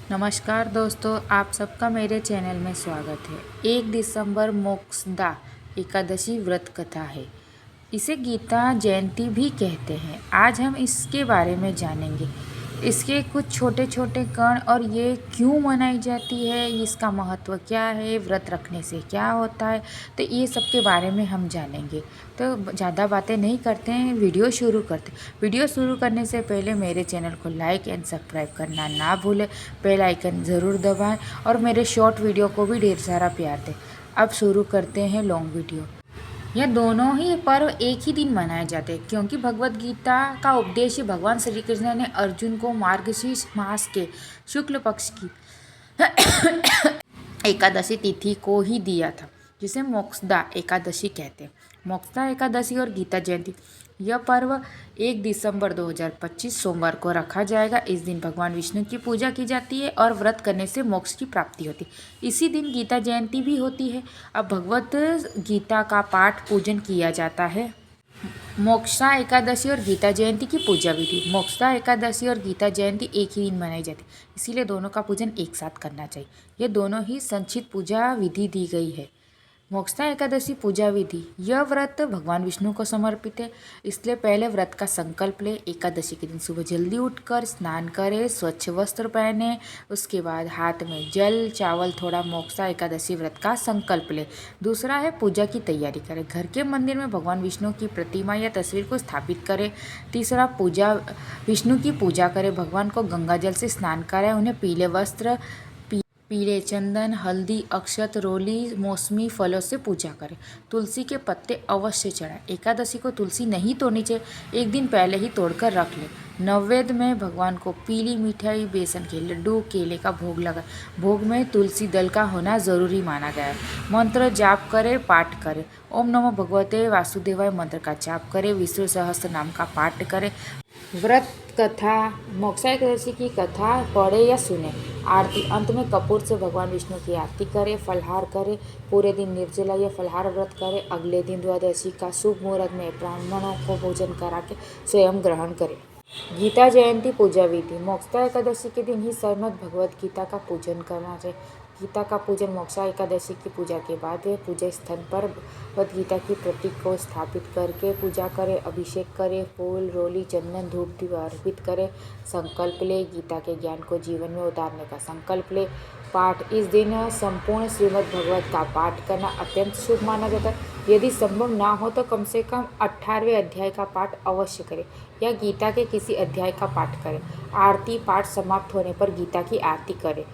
नमस्कार दोस्तों, आप सबका मेरे चैनल में स्वागत है। 1 दिसंबर मोक्षदा एकादशी व्रत कथा है। इसे गीता जयंती भी कहते हैं। आज हम इसके बारे में जानेंगे, इसके कुछ छोटे छोटे कण और ये क्यों मनाई जाती है, इसका महत्व क्या है, व्रत रखने से क्या होता है, तो ये सब के बारे में हम जानेंगे। तो ज़्यादा बातें नहीं करते हैं, वीडियो शुरू करते हैं। वीडियो शुरू करने से पहले मेरे चैनल को लाइक एंड सब्सक्राइब करना ना भूलें, बेल आइकन ज़रूर दबाएं और मेरे शॉर्ट वीडियो को भी ढेर सारा प्यार दें। अब शुरू करते हैं लॉन्ग वीडियो। यह दोनों ही पर्व एक ही दिन मनाए जाते हैं क्योंकि भगवत गीता का उपदेश भगवान श्री कृष्ण ने अर्जुन को मार्गशीर्ष मास के शुक्ल पक्ष की एकादशी तिथि को ही दिया था, जिसे मोक्षदा एकादशी कहते हैं। मोक्षदा एकादशी और गीता जयंती, यह पर्व 1 दिसंबर 2025 सोमवार को रखा जाएगा। इस दिन भगवान विष्णु की पूजा की जाती है और व्रत करने से मोक्ष की प्राप्ति होती है। इसी दिन गीता जयंती भी होती है। अब भगवत गीता का पाठ पूजन किया जाता है। मोक्षदा एकादशी और गीता जयंती की पूजा विधि। मोक्षदा एकादशी और गीता जयंती एक ही दिन मनाई जाती है, इसीलिए दोनों का पूजन एक साथ करना चाहिए। ये दोनों ही संक्षिप्त पूजा विधि दी गई है। मोक्षदा एकादशी पूजा विधि, यह व्रत भगवान विष्णु को समर्पित है, इसलिए पहले व्रत का संकल्प ले। एकादशी के दिन सुबह जल्दी उठकर स्नान करें, स्वच्छ वस्त्र पहने, उसके बाद हाथ में जल चावल थोड़ा मोक्षदा एकादशी व्रत का संकल्प ले। दूसरा है पूजा की तैयारी करें, घर के मंदिर में भगवान विष्णु की प्रतिमा या तस्वीर को स्थापित करें। तीसरा विष्णु की पूजा करें, भगवान को गंगा जल से स्नान कराएं, उन्हें पीले वस्त्र, पीले चंदन, हल्दी, अक्षत, रोली, मौसमी फलों से पूजा करें। तुलसी के पत्ते अवश्य चढ़ाएं। एकादशी को तुलसी नहीं तोड़नी चाहिए, एक दिन पहले ही तोड़कर रख लें। नैवेद्य में भगवान को पीली मिठाई, बेसन के लड्डू, केले का भोग लगा। भोग में तुलसी दल का होना जरूरी माना गया है। मंत्र जाप करें, पाठ करें। ओम नमो भगवते वासुदेवाय मंत्र का जाप करें। विष्णु सहस्त्र नाम का पाठ करें। व्रत कथा, मोक्षा एकादशी की कथा पढ़े या सुने। आरती, अंत में कपूर से भगवान विष्णु की आरती करें। फलहार करें, पूरे दिन निर्जला या फलहार व्रत करें। अगले दिन द्वादशी का शुभ मुहूर्त में ब्राह्मणों को भोजन करा के स्वयं ग्रहण करें। गीता जयंती पूजा विधि। मोक्षा एकादशी के दिन ही श्रीमद् भगवत गीता का पूजन करना चाहिए। गीता का पूजन मोक्षा एकादशी की पूजा के बाद पूजा स्थल पर भगवद गीता की प्रतीक को स्थापित करके पूजा करें। अभिषेक करें, फूल, रोली, चंदन, धूप दीप अर्पित करें। संकल्प ले, गीता के ज्ञान को जीवन में उतारने का संकल्प ले। पाठ, इस दिन संपूर्ण श्रीमद् भगवत का पाठ करना अत्यंत शुभ माना जाता है। यदि संभव ना हो तो कम से कम 18वें अध्याय का पाठ अवश्य करें या गीता के किसी अध्याय का पाठ करें। आरती, पाठ समाप्त होने पर गीता की आरती करें।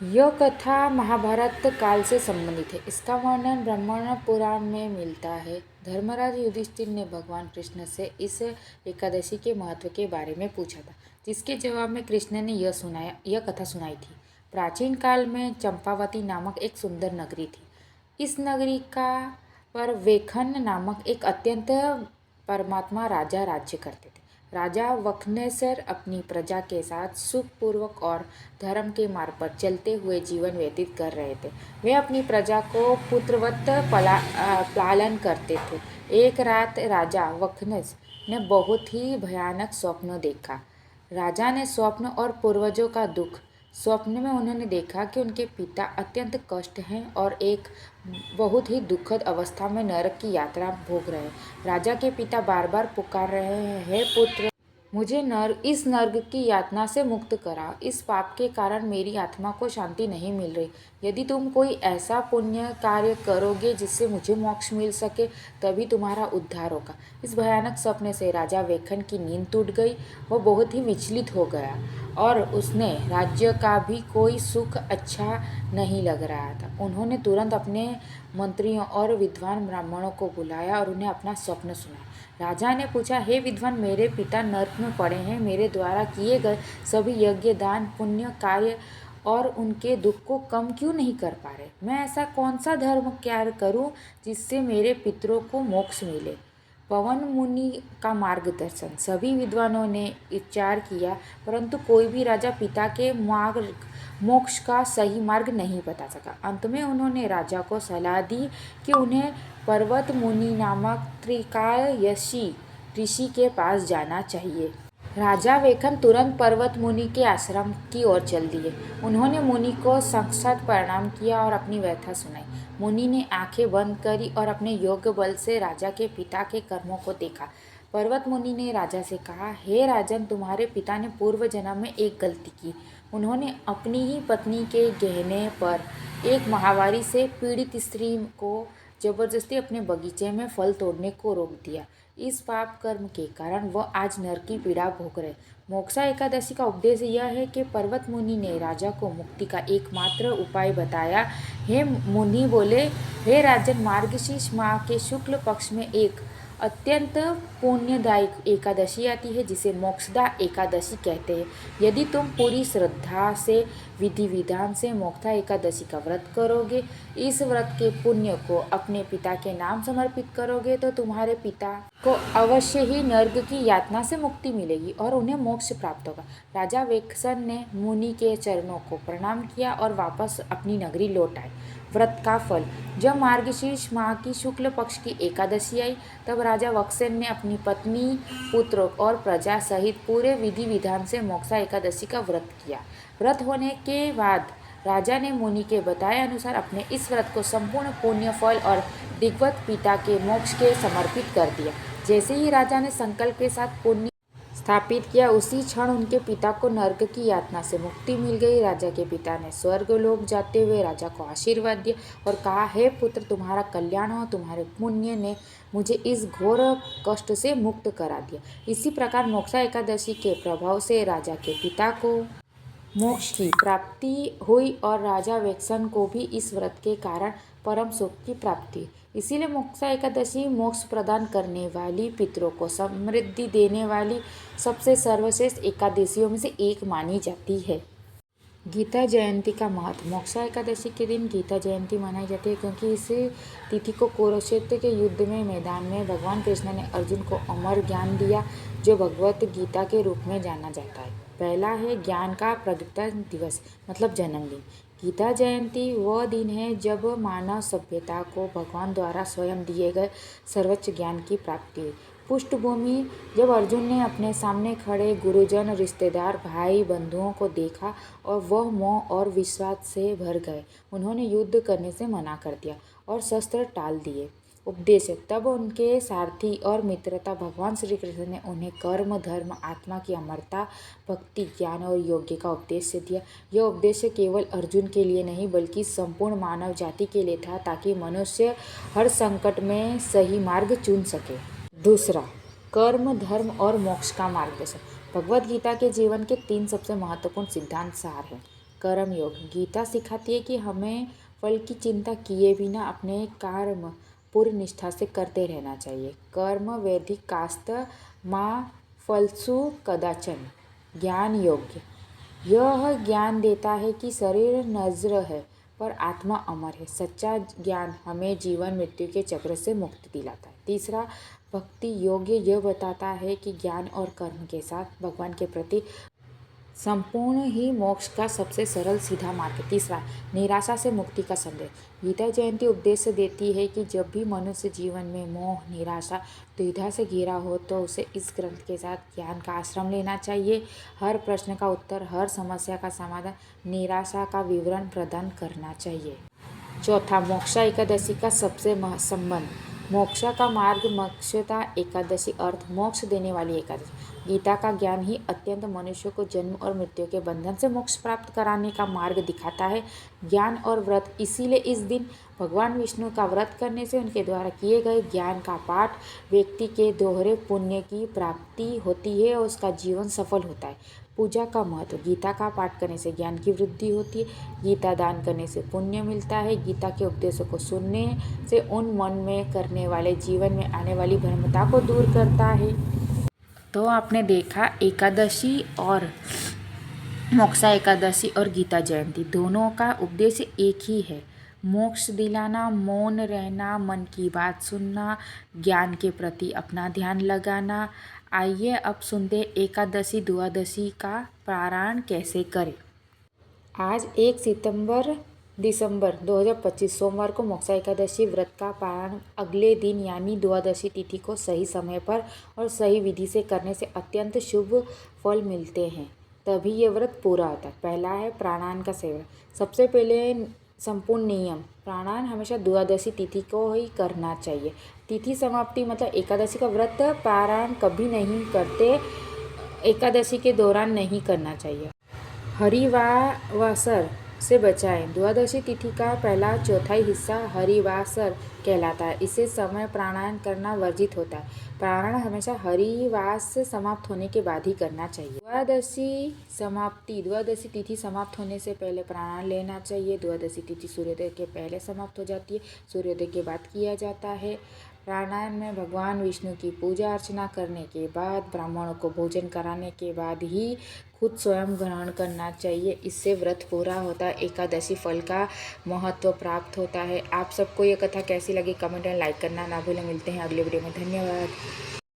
यह कथा महाभारत काल से संबंधित है। इसका वर्णन ब्रह्मण पुराण में मिलता है। धर्मराज युधिष्ठिर ने भगवान कृष्ण से इस एकादशी के महत्व के बारे में पूछा था, जिसके जवाब में कृष्ण ने यह कथा सुनाई थी। प्राचीन काल में चंपावती नामक एक सुंदर नगरी थी। इस नगरी का पर वेखन नामक एक अत्यंत परमात्मा राजा राज्य करते थे। राजा वखनेसर अपनी प्रजा के साथ सुखपूर्वक और धर्म के मार्ग पर चलते हुए जीवन व्यतीत कर रहे थे। वे अपनी प्रजा को पुत्रवत पालन करते थे। एक रात राजा वखनेस ने बहुत ही भयानक स्वप्न देखा। राजा ने स्वप्न और पूर्वजों का दुख। स्वप्न में उन्होंने देखा कि उनके पिता अत्यंत कष्ट हैं और एक बहुत ही दुखद अवस्था में नरक की यात्रा भोग रहे हैं। राजा के पिता बार बार पुकार रहे हैं, हे पुत्र, मुझे इस नर्क की यातना से मुक्त करा। इस पाप के कारण मेरी आत्मा को शांति नहीं मिल रही। यदि तुम कोई ऐसा पुण्य कार्य करोगे जिससे मुझे मोक्ष मिल सके, तभी तुम्हारा उद्धार होगा। इस भयानक सपने से राजा वेखन की नींद टूट गई। वह बहुत ही विचलित हो गया और उसने राज्य का भी कोई सुख अच्छा नहीं लग रहा था। उन्होंने तुरंत अपने मंत्रियों और विद्वान ब्राह्मणों को बुलाया और उन्हें अपना स्वप्न सुनाया। राजा ने पूछा, हे विद्वान, मेरे पिता नर्क में पड़े हैं। मेरे द्वारा किए गए सभी यज्ञ, दान, पुण्य कार्य और उनके दुख को कम क्यों नहीं कर पा रहे? मैं ऐसा कौन सा धर्म कार्य करूं जिससे मेरे पितरों को मोक्ष मिले? पवन मुनि का मार्गदर्शन। सभी विद्वानों ने विचार किया, परंतु कोई भी राजा पिता के मोक्ष का सही मार्ग नहीं बता सका। अंत में उन्होंने राजा को सलाह दी कि उन्हें पर्वत मुनि नामक त्रिकालयशी ऋषि के पास जाना चाहिए। राजा वेखन तुरंत पर्वत मुनि के आश्रम की ओर चल दिए। उन्होंने मुनि को साक्षात प्रणाम किया और अपनी व्यथा सुनाई। मुनि ने आंखें बंद करी और अपने योग बल से राजा के पिता के कर्मों को देखा। पर्वत मुनि ने राजा से कहा, हे राजन, तुम्हारे पिता ने पूर्व जन्म में एक गलती की। उन्होंने अपनी ही पत्नी के कहने पर एक महामारी से पीड़ित स्त्री को जबरदस्ती अपने बगीचे में फल तोड़ने को रोक दिया। इस पाप कर्म के कारण वह आज नरक की पीड़ा भोग रहे। मोक्षा एकादशी का उपदेश यह है कि पर्वत मुनि ने राजा को मुक्ति का एकमात्र उपाय बताया। हे मुनि बोले, हे राजन, मार्गशीर्ष माह के शुक्ल पक्ष में एक अत्यंत पुण्यदायक एकादशी आती है जिसे मोक्षदा एकादशी कहते हैं। यदि तुम पूरी श्रद्धा से विधि विधान से मोक्षा एकादशी का व्रत करोगे, इस व्रत के पुण्य को अपने पिता के नाम समर्पित करोगे तो तुम्हारे पिता को अवश्य ही नर्क की यातना से मुक्ति मिलेगी और उन्हें मोक्ष प्राप्त होगा। राजा वेक्षण ने मुनि के चरणों को प्रणाम किया और वापस अपनी नगरी लौट आए। व्रत का फल। जब मार्गशीर्ष माह की शुक्ल पक्ष की एकादशी आई तब राजा वत्सेन ने अपनी पत्नी, पुत्र और प्रजा सहित पूरे विधि विधान से मोक्षा एकादशी का व्रत किया। व्रत होने के बाद राजा ने मुनि के बताए अनुसार अपने इस व्रत को संपूर्ण पुण्य फल और दिग्वत पिता के मोक्ष के समर्पित कर दिया। जैसे ही राजा ने संकल्प के साथ पुण्य स्थापित किया, उसी क्षण उनके पिता को नर्क की यातना से मुक्ति मिल गई। राजा के पिता ने स्वर्ग लोक जाते हुए राजा को आशीर्वाद दिया और कहा, हे पुत्र, तुम्हारा कल्याण हो, तुम्हारे पुण्य ने मुझे इस घोर कष्ट से मुक्त करा दिया। इसी प्रकार मोक्षा एकादशी के प्रभाव से राजा के पिता को मोक्ष की प्राप्ति हुई और राजा वेक्षण को भी इस व्रत के कारण परम सुख की प्राप्ति। इसीलिए मोक्षा एकादशी मोक्ष प्रदान करने वाली, पितरों को समृद्धि देने वाली सबसे सर्वश्रेष्ठ एकादशियों में से एक मानी जाती है। गीता जयंती का महत्व। मोक्षा एकादशी के दिन गीता जयंती मनाई जाती है क्योंकि इस तिथि को कुरुक्षेत्र के युद्ध में मैदान में भगवान कृष्ण ने अर्जुन को अमर ज्ञान दिया जो भगवत गीता के रूप में जाना जाता है। पहला है ज्ञान का प्रगटन दिवस, मतलब जन्मदिन। गीता जयंती वह दिन है जब मानव सभ्यता को भगवान द्वारा स्वयं दिए गए सर्वोच्च ज्ञान की प्राप्ति हुई। पृष्ठभूमि। जब अर्जुन ने अपने सामने खड़े गुरुजन, रिश्तेदार, भाई बंधुओं को देखा और वह मोह और विश्वास से भर गए। उन्होंने युद्ध करने से मना कर दिया और शस्त्र टाल दिए। उपदेश। तब उनके सारथी और मित्रता भगवान श्री कृष्ण ने उन्हें कर्म, धर्म, आत्मा की अमरता, भक्ति, ज्ञान और योग्य का उपदेश दिया। यह उपदेश केवल अर्जुन के लिए नहीं बल्कि संपूर्ण मानव जाति के लिए था ताकि मनुष्य हर संकट में सही मार्ग चुन सके। दूसरा, कर्म, धर्म और मोक्ष का मार्गदर्शन। भगवद गीता के जीवन के 3 सबसे महत्वपूर्ण सिद्धांत सार हैं। कर्म योग। गीता सिखाती है कि हमें फल की चिंता किए बिना अपने कर्म पूरी निष्ठा से करते रहना चाहिए। कर्म वैदिक कास्त माँ फलसु कदाचन। ज्ञान योग्य। यह ज्ञान देता है कि शरीर नश्वर है पर आत्मा अमर है। सच्चा ज्ञान हमें जीवन मृत्यु के चक्र से मुक्ति दिलाता है। तीसरा, भक्ति योग्य। यह बताता है कि ज्ञान और कर्म के साथ भगवान के प्रति संपूर्ण ही मोक्ष का सबसे सरल सीधा मार्ग है। तीसरा, निराशा से मुक्ति का संदेश। गीता जयंती उपदेश देती है कि जब भी मनुष्य जीवन में मोह, निराशा, दुविधा से घिरा हो तो उसे इस ग्रंथ के साथ ज्ञान का आश्रम लेना चाहिए। हर प्रश्न का उत्तर, हर समस्या का समाधान, निराशा का विवरण प्रदान करना चाहिए। चौथा, मोक्षा एकादशी का सबसे संबंध। मोक्षा का मार्ग। मोक्षदा एकादशी अर्थ मोक्ष देने वाली एकादशी। गीता का ज्ञान ही अत्यंत मनुष्य को जन्म और मृत्यु के बंधन से मोक्ष प्राप्त कराने का मार्ग दिखाता है। ज्ञान और व्रत। इसीलिए इस दिन भगवान विष्णु का व्रत करने से उनके द्वारा किए गए ज्ञान का पाठ व्यक्ति के दोहरे पुण्य की प्राप्ति होती है और उसका जीवन सफल होता है। पूजा का महत्व। गीता का पाठ करने से ज्ञान की वृद्धि होती है। गीता दान करने से पुण्य मिलता है। गीता के उपदेशों को सुनने से उन मन में करने वाले जीवन में आने वाली भ्रमता को दूर करता है। तो आपने देखा एकादशी और मोक्षा एकादशी और गीता जयंती दोनों का उद्देश्य एक ही है, मोक्ष दिलाना, मौन रहना, मन की बात सुनना, ज्ञान के प्रति अपना ध्यान लगाना। आइए अब सुनते एकादशी द्वादशी का पारायण कैसे करें। आज 1 सितंबर दिसंबर 2025 सोमवार को मोक्षा एकादशी व्रत का पारण अगले दिन यानी द्वादशी तिथि को सही समय पर और सही विधि से करने से अत्यंत शुभ फल मिलते हैं, तभी ये व्रत पूरा होता है। पहला है प्राणायाम का सेवन। सबसे पहले संपूर्ण नियम, प्राणायाम हमेशा द्वादशी तिथि को ही करना चाहिए। तिथि समाप्ति मतलब एकादशी का व्रत पारायण कभी नहीं करते, एकादशी के दौरान नहीं करना चाहिए। हरिवासर से बचाएं। द्वादशी तिथि का पहला चौथाई हिस्सा हरिवासर कहलाता है। इसे समय प्राणायाम करना वर्जित होता है। प्राणायाम हमेशा हरिवास समाप्त होने के बाद ही करना चाहिए। द्वादशी तिथि समाप्त होने से पहले प्राणायाम लेना चाहिए। द्वादशी तिथि सूर्योदय के पहले समाप्त हो जाती है, सूर्योदय के बाद किया जाता है। प्राणायाम में भगवान विष्णु की पूजा अर्चना करने के बाद, ब्राह्मणों को भोजन कराने के बाद ही खुद स्वयं ग्रहण करना चाहिए। इससे व्रत पूरा होता है, एकादशी फल का महत्व प्राप्त होता है। आप सबको ये कथा कैसी लगी कमेंट में लाइक करना ना भूलें। मिलते हैं अगले वीडियो में। धन्यवाद।